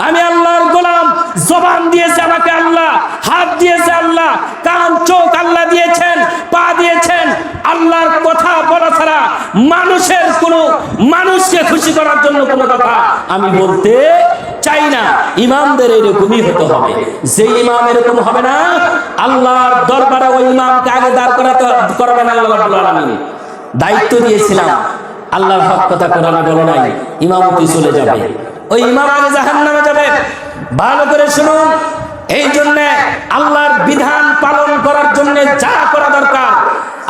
আমি আল্লাহর গোলাম। জবান দিয়েছে আমাকে আল্লাহ, হাত দিয়েছে আল্লাহ, কান চোখ আল্লাহ দিয়েছেন, পা দিয়েছেন। আল্লাহর কথা বলা ছাড়া মানুষকে খুশি করার জন্য কোনো কথা আমি বলতে চাই না। ইমামদের এরকমই হতে হবে। যে ইমাম এরকম হবে না, আল্লাহর দরবারে ওই ইমামকে আগে দাঁড় করাবেন আল্লাহ রাব্বুল আলামিন। দায়িত্ব দিয়েছিলাম, আল্লাহর হক কথা কোরআনে বলে নাই, ইমামতি চলে যাবে, ওই ইমাম আগে জাহান্নামে যাবে। ভালো করে শুনুন। এই জন্য আল্লাহর বিধান পালন করার জন্য যা করা দরকার,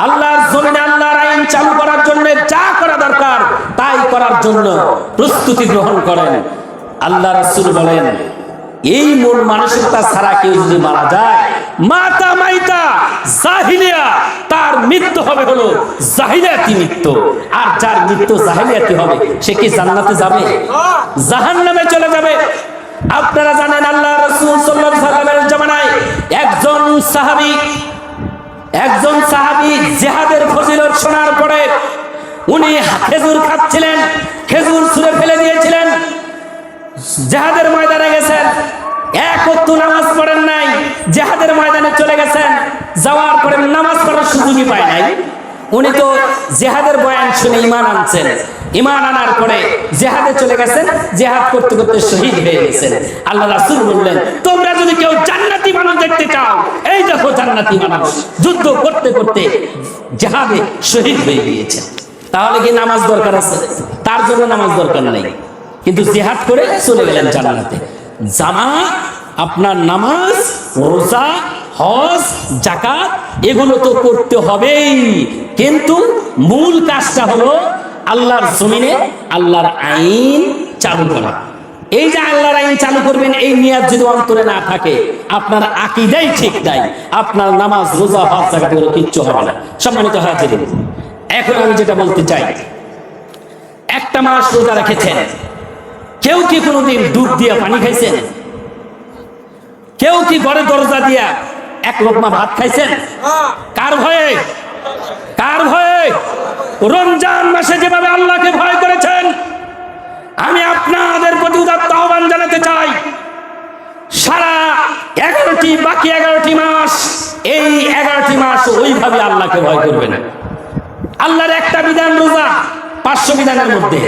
আল্লাহর জমিনে আল্লাহর আইন চালু করার জন্য যা করা দরকার তাই করার জন্য প্রস্তুতি গ্রহণ করেন। আল্লাহ রাসূল বলেন, এই মূল মানসিকতা ছাড়া কেউ যদি মারা যায়, মাতা মাইতা জাহিলিয়া, তার মৃত্যু হবে হলো জাহিলিয়াতি মৃত্যু। আর যার মৃত্যু জাহিলিয়াতি হবে, সে কি জান্নাতে যাবে? জাহান্নামে চলে যাবে। আপনারা জানেন আল্লাহ রাসূল সাল্লাল্লাহু আলাইহি ওয়াসাল্লামের জামানায় একজন সাহাবী জিহাদের ফজিলত শোনার পরে উনি খেজুর খাচ্ছিলেন, খেজুর ছুঁড়ে ফেলে দিয়েছিলেন। জিহাদের ময়দানে গেছেন, এক ওয়াক্ত নামাজ পড়েন নাই, জিহাদের ময়দানে চলে গেছেন, যাওয়ার পরে নামাজ পড়ার সুযোগই পায় নাই। উনি তো জিহাদের বয়ান শুনে ঈমান আনছেন, ঈমান আনার পরে জিহাদে চলে গেছেন, জিহাদ করতে করতে শহীদ হয়ে গেছেন। আল্লাহ রাসূল বললেন, তোমরা যদি কেউ জান্নাতি মানুষ দেখতে চাও, এই দেখো জান্নাতি মানুষ যুদ্ধ করতে করতে জিহাদে শহীদ হয়ে গিয়েছে। তাহলে কি নামাজ দরকার আছে? তার জন্য নামাজ দরকার নেই, কিন্তু জিহাদ করে চলে গেলেন জান্নাতে। জামাত, আপনার নামাজ, রোজা, হজ, যাকাত এগুলো তো করতে হবেই, কিন্তু মূল কাজটা হলো আল্লাহর জমিনে আল্লাহর আইন চালু করা। এই যে আল্লাহর আইন চালু করবেন, এই নিয়ত যদি অন্তরে না থাকে, আপনার আকীদাই ঠিক নাই, আপনার নামাজ, রোজা, হজ, যাকাত এগুলো কিচ্ছু হবে না। সম্মানিত হাজিরিন, এখন আমি যেটা বলতে চাই, একটা মাস রোজা রেখেছেন, কেউ কি কোনোদিন দুধ দিয়ে পানি খাইছেন? কেউ কি ঘরে দরজা দিয়া এক লোকমা ভাত খাইছেন? কার ভয়ে? কার ভয়ে? রমজান মাসে যেভাবে আল্লাহকে ভয় করেছেন, আমি আপনাদের প্রতি উদাত্ত আহ্বান জানাতে চাই, সারা 11টি বাকি 11টি মাস, এই 11টি মাস ওইভাবে আল্লাহকে ভয় করবেন। আল্লাহর একটা বিধান রোজা, 500 বিধানের মধ্যে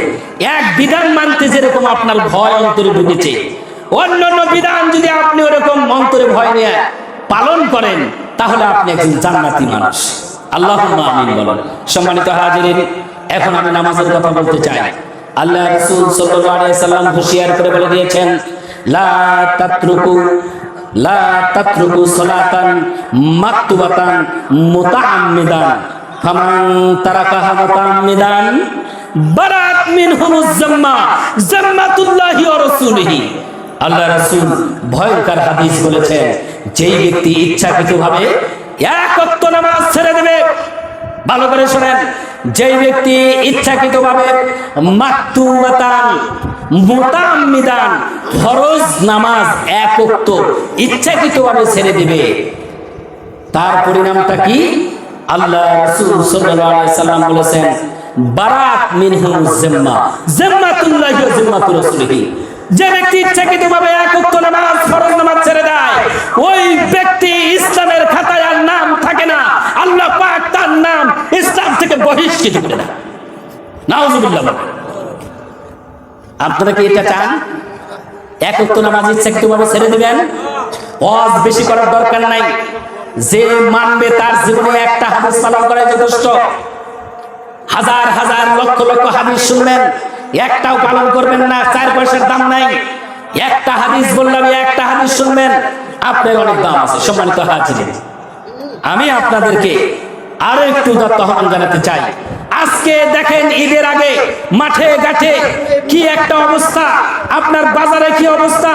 এক বিধান মানতে যেরকম আপনার ভয় অন্তরে ঢুকেছে, অন্যান্য বিধান যদি আপনি ওরকম অন্তরে ভয় নিয়ে পালন করেন, তাহলে আপনি একজন জান্নাতি মানুষ। আল্লাহুম্মা আমিন বলেন। সম্মানিত হাজিরিন, এখন আমি নামাজের কথা বলতে চাই। আল্লাহ রাসূল সাল্লাল্লাহু আলাইহি ওয়াসাল্লাম হুঁশিয়ার করে বলে দিয়েছেন, লা তাতরুকু সালাতান মাকতুবাতান মুতাআম্মিদান ফামান তারাকাহা মুতাআম্মিদান বারাত মিনহুমুজ যাম্মা যাম্মাতুল্লাহি ওয়া রাসূলিহি। আল্লাহ রাসূল ভয়ঙ্কর হাদিস বলেছেন, যেই ব্যক্তি ইচ্ছাকৃতভাবে এক ওয়াক্ত নামাজ ছেড়ে দেবে, ভালো করে শুনেন, যেই ব্যক্তি ইচ্ছাকৃতভাবে মাকতুবাতান মুতাআম্মিদান ফরজ নামাজ এক ওয়াক্ত ইচ্ছাকৃতভাবে ছেড়ে দিবে, তার পরিণামটা কি? আল্লাহ রাসূল সাল্লাল্লাহু আলাইহি ওয়াসাল্লাম বলেছেন, বারাত মিনহুমুজ যাম্মা যাম্মাতুল্লাহি ওয়া যাম্মাতু রাসূলিহি। যে ব্যক্তি ইচ্ছাকৃতভাবে এক ওয়াক্ত নামাজ, ফরজ নামাজ ছেড়ে দেয়, ওই ব্যক্তি ইসলামের খাতায় আর নাম থাকে না, আল্লাহ পাক তার নাম ইসলাম থেকে বহিষ্কৃত করে দেন। নাউজুবিল্লাহ। আপনারা কি এটা চান? এক ওয়াক্ত নামাজ ইচ্ছাকৃতভাবে ছেড়ে দিবেন? ওয়াজ বেশি করার দরকার নাই, যে মানবে তার জীবনে একটা হাদিস পালন করা যথেষ্ট। হাজার হাজার লক্ষ লক্ষ হাদিস শুনবেন, একটাও পালন করবেন না, 4 পয়সার দাম নাই। একটা হাদিস বললাম, একটা হাদিস শুনবেন, আপনার অনেক দাম আছে। সম্মানিত হাজিরিন, আমি আপনাদেরকে আরো একটু উদাত্ত আহ্বান জানাতে চাই। আজকে দেখেন, ঈদের আগে মাঠে ঘাটে কি একটা অবস্থা, আপনার বাজারে কি অবস্থা।